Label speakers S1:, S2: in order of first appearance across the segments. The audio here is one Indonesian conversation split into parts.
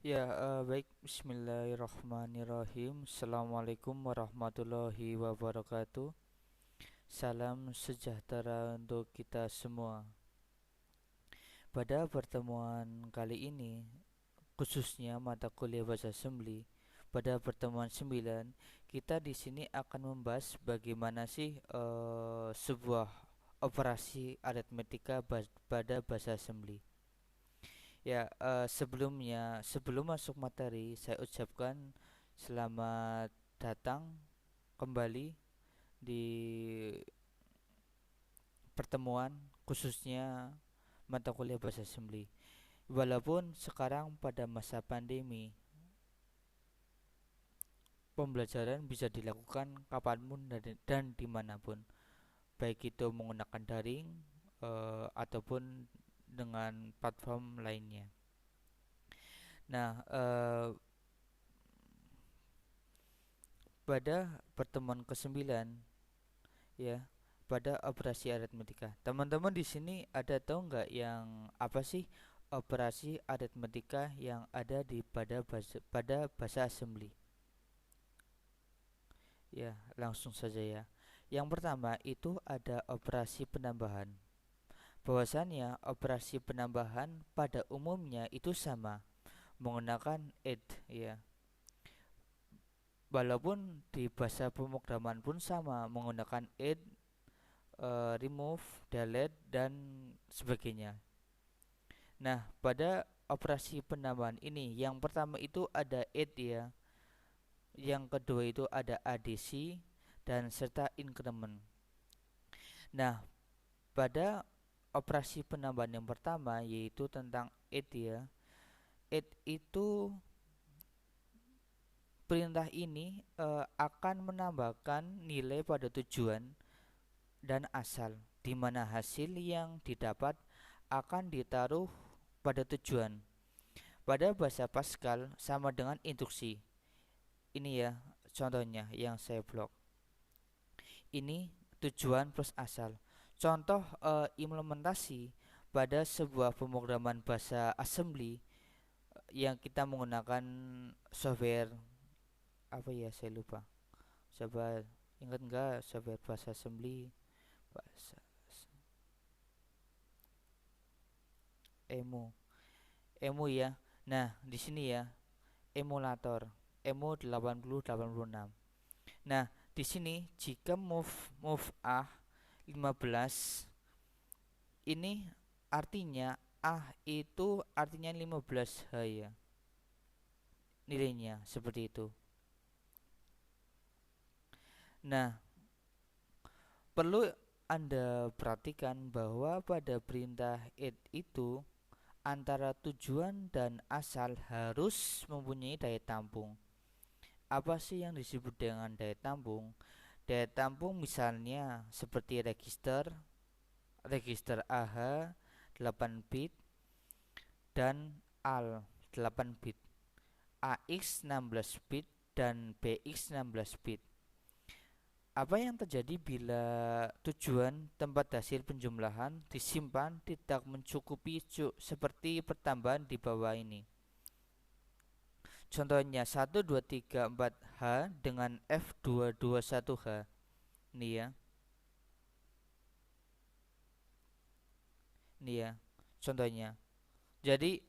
S1: Ya, baik. Bismillahirrahmanirrahim. Assalamualaikum warahmatullahi wabarakatuh. Salam sejahtera untuk kita semua. Pada pertemuan kali ini, khususnya mata kuliah bahasa Assembly, pada pertemuan 9, kita di sini akan membahas bagaimana sih sebuah operasi aritmetika pada bahasa Assembly. Ya, sebelum masuk materi, saya ucapkan selamat datang kembali di pertemuan khususnya mata kuliah bahasa Assembly. Walaupun sekarang pada masa pandemi, pembelajaran bisa dilakukan kapanpun dan dimanapun, baik itu menggunakan daring ataupun dengan platform lainnya. Nah, pada pertemuan ke-9, ya, pada operasi aritmetika. Teman-teman di sini ada tahu nggak yang apa sih operasi aritmetika yang ada pada bahasa assembly? Ya, langsung saja ya. Yang pertama itu ada operasi penambahan. Bahwasannya operasi penambahan pada umumnya itu sama menggunakan add, ya. Walaupun di bahasa pemrograman pun sama menggunakan add, remove, delete, dan sebagainya. Nah, pada operasi penambahan ini, yang pertama itu ada add ya, yang kedua itu ada adisi, dan serta increment. Nah, pada operasi penambahan yang pertama yaitu tentang add ya, add itu perintah ini akan menambahkan nilai pada tujuan dan asal, di mana hasil yang didapat akan ditaruh pada tujuan. Pada bahasa Pascal sama dengan instruksi. Ini ya contohnya yang saya blok. Ini tujuan plus asal. Contoh implementasi pada sebuah pemrograman bahasa assembly yang kita menggunakan software apa ya, saya lupa. Coba ingat nggak software bahasa assembly? Bahasa emu. Emu ya. Nah, di sini ya emulator emu 8086. Nah, di sini jika move A 15, ini artinya A itu artinya 15 H ya. Nilainya seperti itu. Nah, perlu Anda perhatikan bahwa pada perintah add itu antara tujuan dan asal harus mempunyai daya tampung. Apa sih yang disebut dengan daya tampung? Daya tampung misalnya seperti register AH 8 bit dan AL 8 bit, AX 16 bit dan BX 16 bit. Apa yang terjadi bila tujuan tempat hasil penjumlahan disimpan tidak mencukupi seperti pertambahan di bawah ini? Contohnya 1234H dengan F221H. Ini ya. Ini ya contohnya. Jadi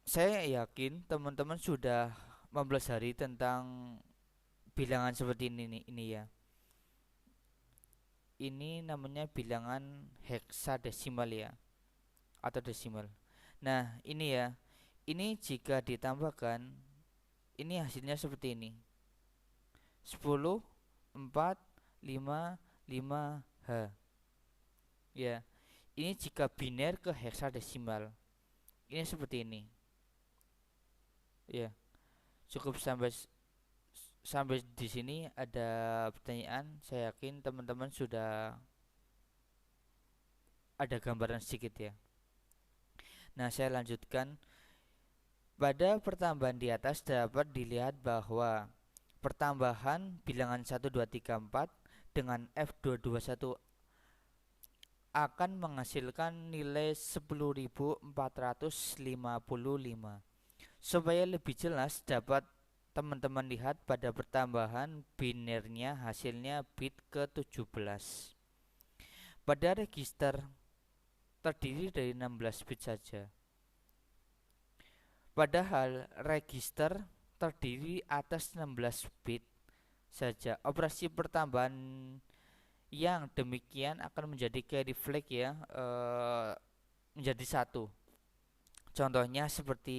S1: saya yakin teman-teman sudah mempelajari tentang bilangan seperti ini ya. Ini namanya bilangan heksadesimal ya, atau desimal. Nah, ini ya. Ini jika ditambahkan, ini hasilnya seperti ini. 10, 4, 5, 5H. Ya. Ini jika biner ke heksadesimal. Ini seperti ini. Ya. Cukup sampai di sini ada pertanyaan. Saya yakin teman-teman sudah ada gambaran sedikit ya. Nah, saya lanjutkan. Pada pertambahan di atas dapat dilihat bahwa pertambahan bilangan 1 2 3 4 dengan F221 akan menghasilkan nilai 10.455. Supaya lebih jelas dapat teman-teman lihat pada pertambahan binernya hasilnya bit ke-17. Pada register terdiri dari 16 bit saja. Padahal register terdiri atas 16 bit saja. Operasi pertambahan yang demikian akan menjadi carry flag ya, menjadi satu. Contohnya seperti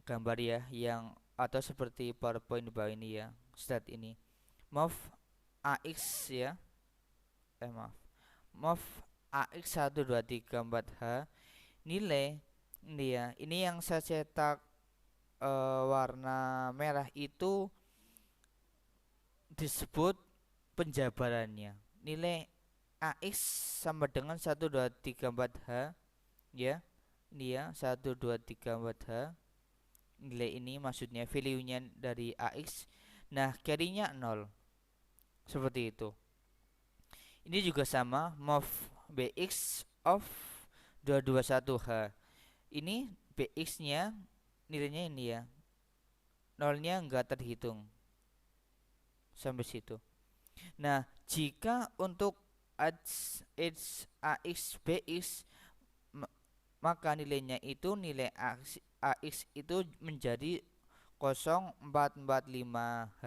S1: gambar ya, yang atau seperti PowerPoint di bawah ini ya, slide ini. Move AX ya, maaf. Move AX 1234H nilai ini ya. Ini yang saya cetak warna merah itu disebut penjabarannya. Nilai AX sama dengan 1234H ya. Ini ya 1234H. Nilai ini maksudnya value-nya dari AX. Nah, carry-nya 0. Seperti itu. Ini juga sama, move BX of 221H. Ini BX-nya nilainya ini ya. Nolnya enggak terhitung. Sampai situ. Nah, jika untuk AX BX maka nilainya itu nilai AX itu menjadi 0445H.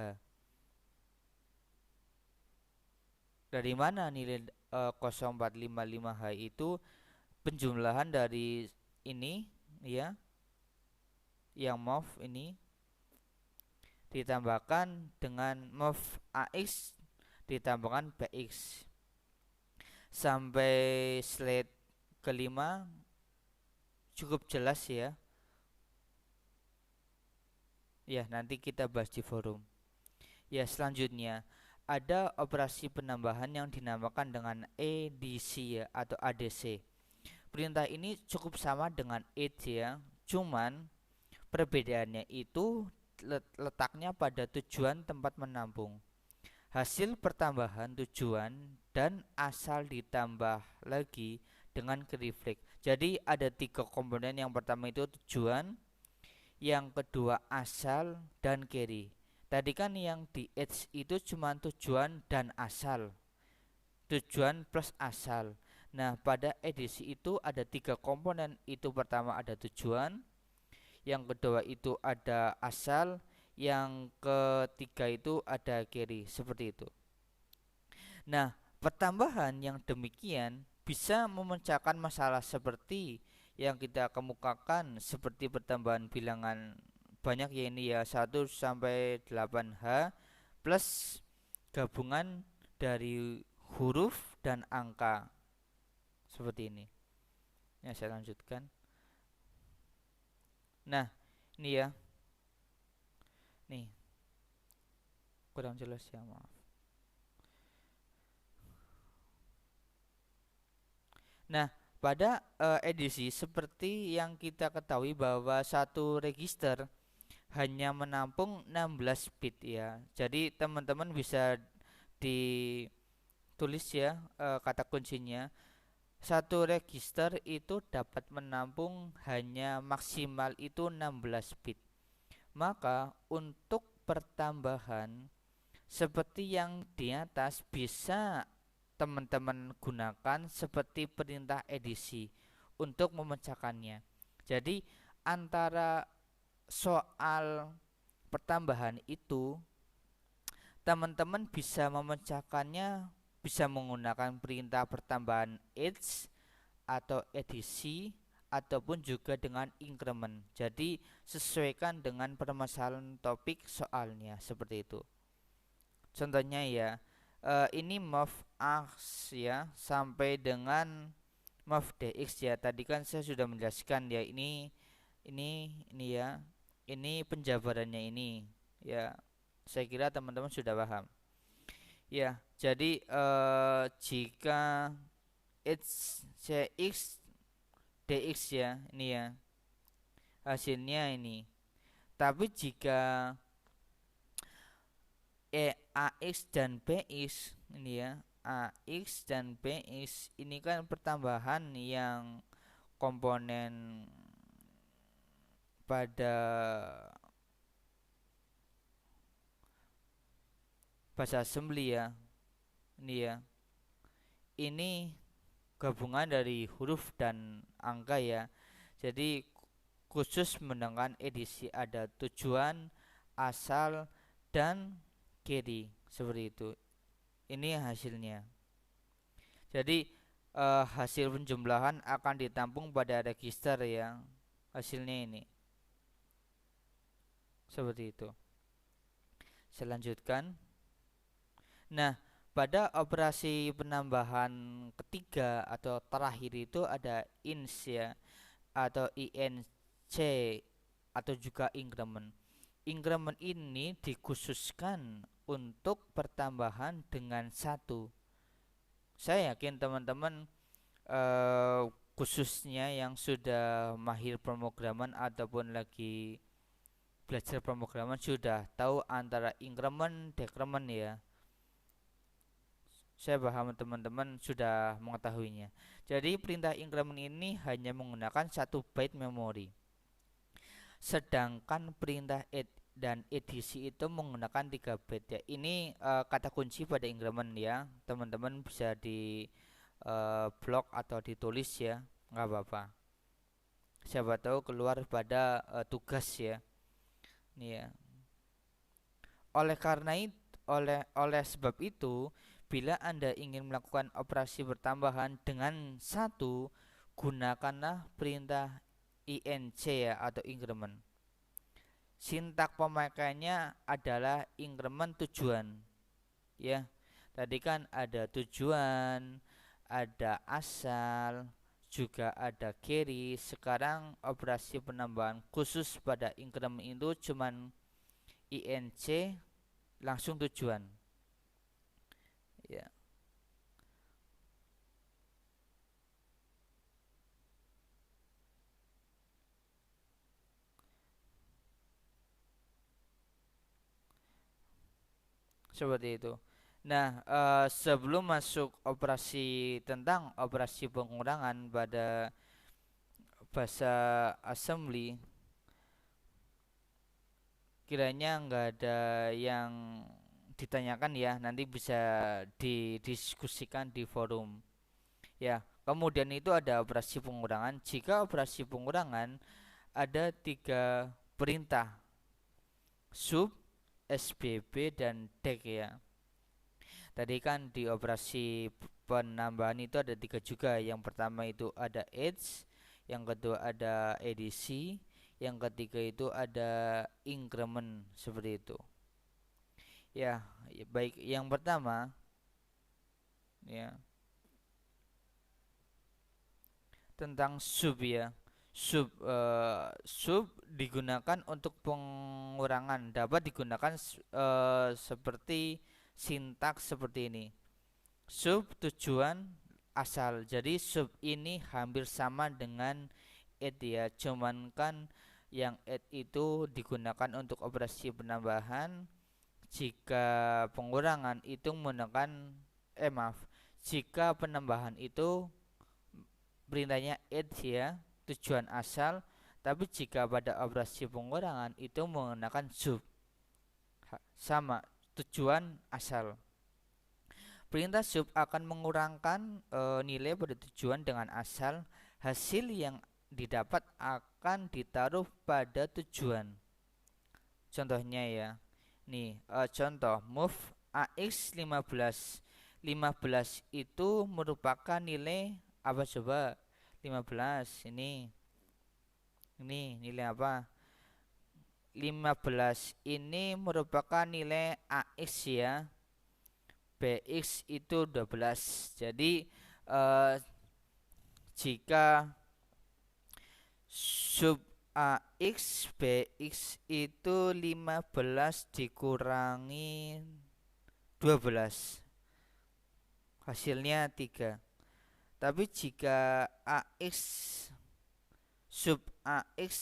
S1: Dari mana nilai 0455H itu? Penjumlahan dari ini ya, yang move ini ditambahkan dengan move AX ditambahkan BX sampai slide kelima. Cukup jelas ya. Ya, nanti kita bahas di forum. Ya, selanjutnya ada operasi penambahan yang dinamakan dengan ADC ya, atau ADC. Perintah ini cukup sama dengan add ya, cuman perbedaannya itu letaknya pada tujuan tempat menampung. Hasil pertambahan tujuan dan asal ditambah lagi dengan reflect. Jadi ada tiga komponen. Yang pertama itu tujuan, yang kedua asal, dan carry. Tadi kan yang di edge itu cuma tujuan dan asal, tujuan plus asal. Nah, pada edisi itu ada tiga komponen. Itu pertama ada tujuan, yang kedua itu ada asal, yang ketiga itu ada carry. Seperti itu. Nah, pertambahan yang demikian bisa memecahkan masalah seperti yang kita kemukakan, seperti pertambahan bilangan banyak ya, ini ya 1 sampai 8H plus gabungan dari huruf dan angka. Seperti ini. Ya, saya lanjutkan. Nah, ini ya. Nih, kurang jelas ya, maaf. Nah, pada edisi seperti yang kita ketahui bahwa satu register hanya menampung 16 bit ya. Jadi teman-teman bisa ditulis ya kata kuncinya. Satu register itu dapat menampung hanya maksimal itu 16 bit. Maka untuk pertambahan seperti yang di atas bisa teman-teman gunakan seperti perintah edisi untuk memecahkannya. Jadi antara soal pertambahan itu teman-teman bisa memecahkannya bisa menggunakan perintah pertambahan edge atau edisi ataupun juga dengan increment. Jadi sesuaikan dengan permasalahan topik soalnya seperti itu. Contohnya ya, ini move x ya sampai dengan move dx ya. Tadi kan saya sudah menjelaskan ya, ini ya. Ini penjabarannya ini. Ya, saya kira teman-teman sudah paham. Ya, jadi jika x dx ya, ini ya. Hasilnya ini. Tapi jika AX dan BX ini ya, AX dan BX ini kan pertambahan yang komponen pada bahasa assembly ya. Ini ya. Ini gabungan dari huruf dan angka ya. Jadi khusus menggunakan edisi ada tujuan, asal, dan carry seperti itu. Ini hasilnya. Jadi hasil penjumlahan akan ditampung pada register yang hasilnya ini. Seperti itu. Saya lanjutkan. Nah, pada operasi penambahan ketiga atau terakhir itu ada ins ya atau INC atau juga increment. Increment ini dikhususkan untuk pertambahan dengan satu. Saya yakin teman-teman eh, khususnya yang sudah mahir pemrograman ataupun lagi belajar pemrograman sudah tahu antara increment, decrement ya. Saya paham teman-teman sudah mengetahuinya. Jadi perintah increment ini hanya menggunakan 1 byte memori. Sedangkan perintah add dan edisi itu menggunakan 3 byte ya. Ini kata kunci pada increment ya. Teman-teman bisa di blog atau ditulis ya, nggak apa-apa. Siapa tahu keluar pada tugas ya. Nih ya. Oleh karena itu, oleh sebab itu, bila Anda ingin melakukan operasi pertambahan dengan satu, gunakanlah perintah INC ya atau increment. Sintak pemakaiannya adalah increment tujuan. Ya. Tadi kan ada tujuan, ada asal, juga ada carry. Sekarang operasi penambahan khusus pada increment itu cuman INC langsung tujuan. Ya. Seperti itu. Nah, sebelum masuk operasi tentang operasi pengurangan pada bahasa assembly, kiranya nggak ada yang ditanyakan ya, nanti bisa didiskusikan di forum. Ya, kemudian itu ada operasi pengurangan. Jika operasi pengurangan ada 3 perintah, sub, SBB, dan dec ya. Tadi kan di operasi penambahan itu ada 3 juga. Yang pertama itu ada edge, yang kedua ada edisi, yang ketiga itu ada increment seperti itu. Ya, baik yang pertama ya tentang sub ya. Sub digunakan untuk pengurangan, dapat digunakan seperti sintaks seperti ini. Sub tujuan asal. Jadi sub ini hampir sama dengan add ya. Cuman kan yang add itu digunakan untuk operasi penambahan. Jika pengurangan itu menggunakan maaf. Jika penambahan itu perintahnya add ya, tujuan asal. Tapi jika pada operasi pengurangan itu menggunakan sub. Sama tujuan asal. Perintah sub akan mengurangkan nilai pada tujuan dengan asal. Hasil yang didapat akan ditaruh pada tujuan. Contohnya ya. Nih, contoh move AX 15. 15 itu merupakan nilai apa coba? 15 ini. Ini nilai apa? 15 ini merupakan nilai AX ya. BX itu 12. Jadi jika sub AX BX itu 15 dikurangi 12, hasilnya 3. Tapi jika AX sub AX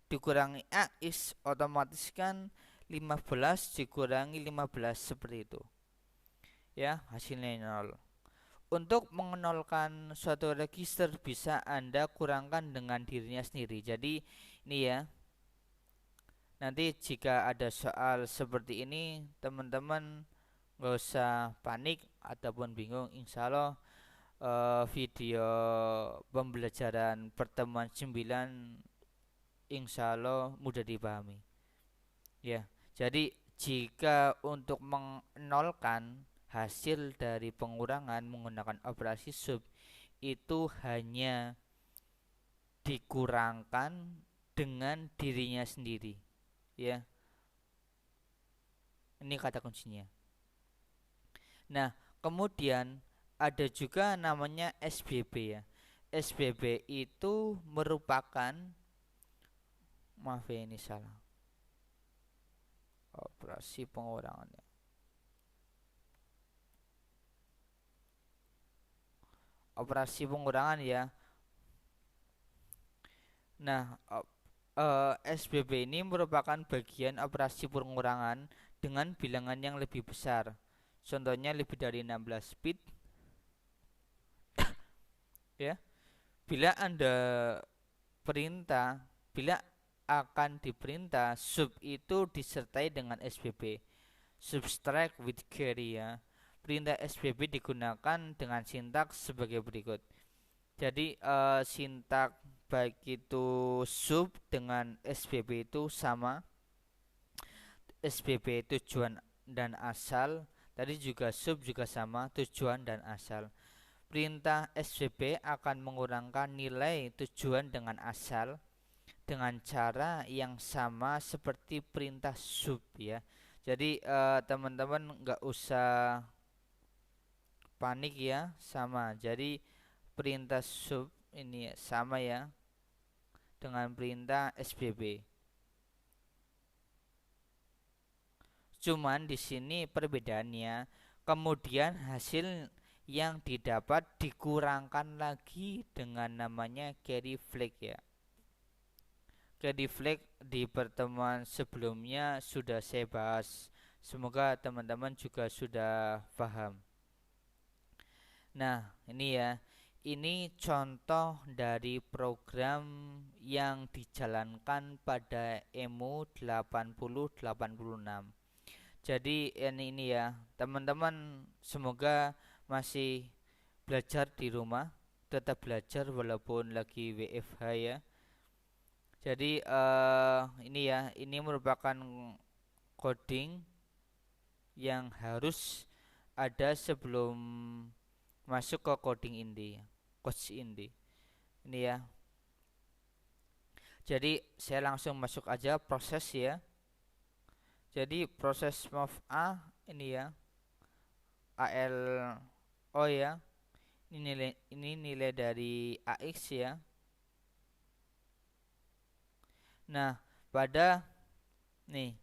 S1: dikurangi AX, otomatis kan 15 dikurangi 15 seperti itu. Ya, hasilnya 0. Untuk mengenolkan suatu register bisa Anda kurangkan dengan dirinya sendiri. Jadi ini ya, nanti jika ada soal seperti ini teman-teman nggak usah panik ataupun bingung. Insya Allah video pembelajaran pertemuan 9 insya Allah mudah dipahami ya. Jadi jika untuk menolkan hasil dari pengurangan menggunakan operasi sub itu hanya dikurangkan dengan dirinya sendiri ya. Ini kata kuncinya. Nah, kemudian ada juga namanya SBB ya. SBB itu merupakan, maaf ya ini salah, operasi pengurangan ya. Operasi pengurangan ya. Nah, SBB ini merupakan bagian operasi pengurangan dengan bilangan yang lebih besar. Contohnya lebih dari 16 bit ya. Bila Anda perintah, bila akan diperintah sub itu disertai dengan SBB. Subtract with carry ya. Perintah SBB digunakan dengan sintaks sebagai berikut. Jadi sintak baik itu sub dengan SBB itu sama. SBB tujuan dan asal. Tadi juga sub juga sama, tujuan dan asal. Perintah SBB akan mengurangkan nilai tujuan dengan asal dengan cara yang sama seperti perintah sub ya. Jadi teman-teman nggak usah panik ya, sama. Jadi perintah sub ini sama ya dengan perintah SBB. Cuman di sini perbedaannya, kemudian hasil yang didapat dikurangkan lagi dengan namanya carry flag ya. Carry flag di pertemuan sebelumnya sudah saya bahas. Semoga teman-teman juga sudah paham. Nah, ini ya. Ini contoh dari program yang dijalankan pada EMU 8086. Jadi ini ya, teman-teman semoga masih belajar di rumah, tetap belajar walaupun lagi WFH ya. Jadi ini ya, ini merupakan coding yang harus ada sebelum masuk ke coding indie, coach indie. Ini ya. Jadi saya langsung masuk aja proses ya. Jadi proses move A ini ya, ALO ya. Ini nilai dari AX ya. Nah, pada nih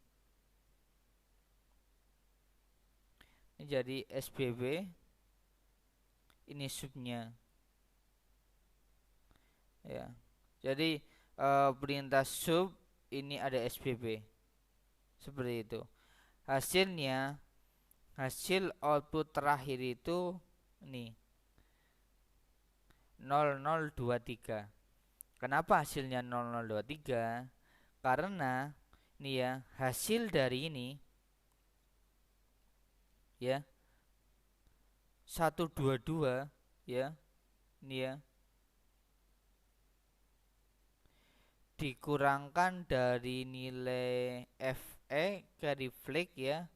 S1: ini jadi SBB, ini subnya ya. Jadi perintah sub ini ada SBB seperti itu. Hasilnya, hasil output terakhir itu nih 0023. Kenapa hasilnya 0023? Karena ini ya, hasil dari ini ya 122 ya, ini ya, dikurangkan dari nilai FE ke reflect ya,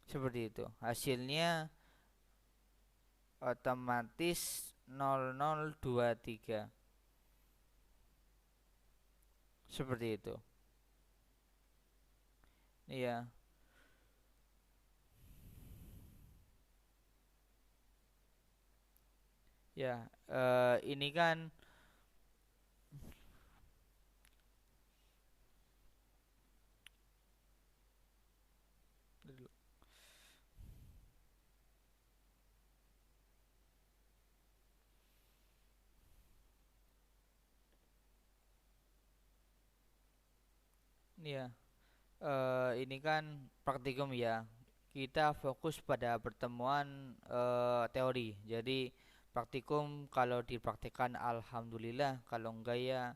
S1: seperti itu. Hasilnya otomatis 0023 seperti itu. Iya. Ya, ini kan ya, ini kan praktikum ya. kita fokus pada pertemuan teori. Jadi praktikum kalau dipraktikkan alhamdulillah, kalau enggak ya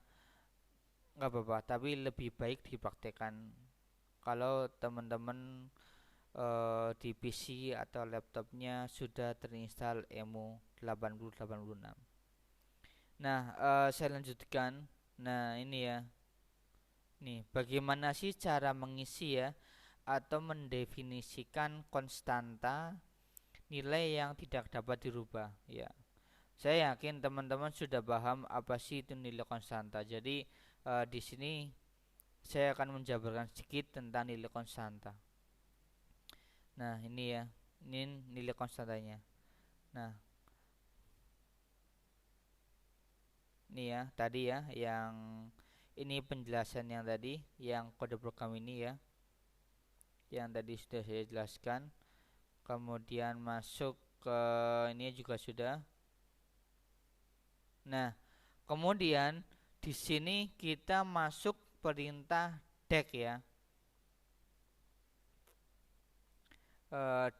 S1: nggak apa-apa, tapi lebih baik dipraktikkan. Kalau teman-teman di PC atau laptopnya sudah terinstall EMU 8086. Nah, saya lanjutkan. Nah, ini ya. Nih, bagaimana sih cara mengisi ya atau mendefinisikan konstanta nilai yang tidak dapat dirubah ya. Saya yakin teman-teman sudah paham apa sih itu nilai konstanta. Jadi di sini saya akan menjabarkan sedikit tentang nilai konstanta. Nah, ini ya. Ini nilai konstantanya. Nah, ini ya tadi ya yang ini penjelasan yang tadi yang kode program ini ya yang tadi sudah saya jelaskan. Kemudian masuk ke ini juga sudah. Nah, kemudian di sini kita masuk perintah dec ya.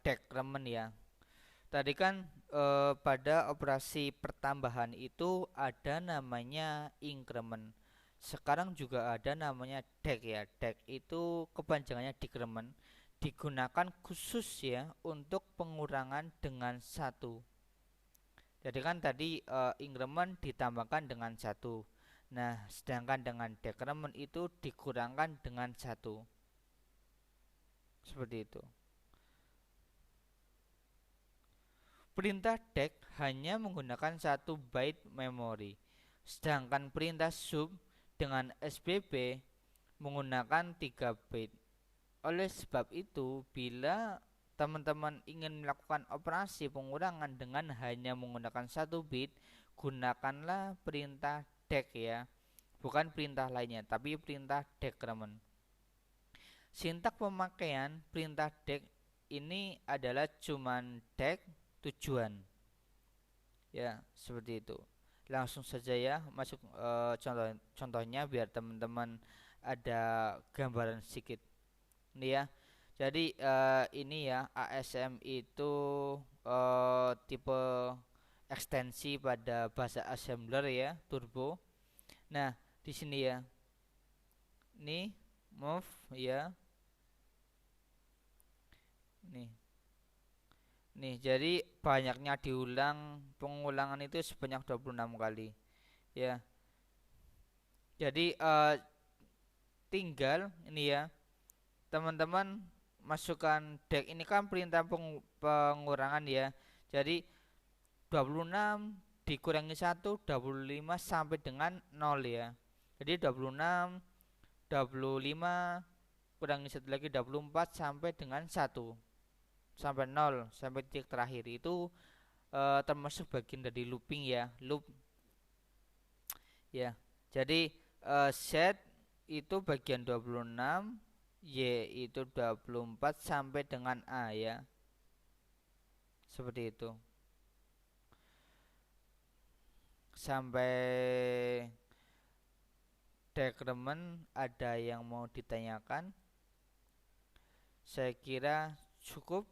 S1: Decrement ya. Tadi kan pada operasi pertambahan itu ada namanya increment. Sekarang juga ada namanya dec ya. Dec itu kepanjangannya decrement, digunakan khusus ya untuk pengurangan dengan satu. Jadi kan tadi increment ditambahkan dengan satu. Nah, sedangkan dengan decrement itu dikurangkan dengan satu. Seperti itu. Perintah dec hanya menggunakan satu byte memori, sedangkan perintah sub dengan SBB menggunakan 3 byte. Oleh sebab itu, bila teman-teman ingin melakukan operasi pengurangan dengan hanya menggunakan satu bit, gunakanlah perintah dec ya. Bukan perintah lainnya, tapi perintah decrement. Sintak pemakaian perintah dec ini adalah cuman dec tujuan. Ya, seperti itu. Langsung saja ya masuk contohnya biar teman-teman ada gambaran sedikit. Ini ya. Jadi ini ya ASM itu tipe ekstensi pada bahasa assembler ya, turbo. Nah, di sini ya. Ini move ya. Nih. Nih, jadi banyaknya diulang, pengulangan itu sebanyak 26 kali. Ya. Jadi tinggal ini ya, teman-teman masukkan dec ini kan perintah pengurangan ya. Jadi 26 dikurangi 1 25 sampai dengan 0 ya. Jadi 26 25 kurangi 1 lagi 24 sampai dengan 1 sampai 0 sampai titik terakhir itu termasuk bagian dari looping ya, loop ya. Jadi set itu bagian 26, Y itu 24 sampai dengan A ya. Seperti itu. Sampai decrement ada yang mau ditanyakan? Saya kira cukup.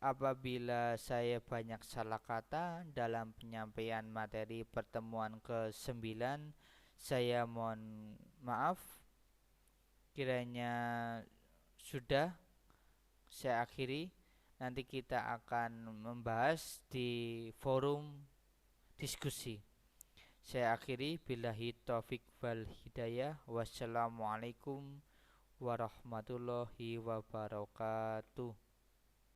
S1: Apabila saya banyak salah kata dalam penyampaian materi pertemuan ke-9, saya mohon maaf. Kiranya sudah saya akhiri. Nanti kita akan membahas di forum diskusi. Saya akhiri billahi taufik wal hidayah. Wassalamualaikum warahmatullahi wabarakatuh.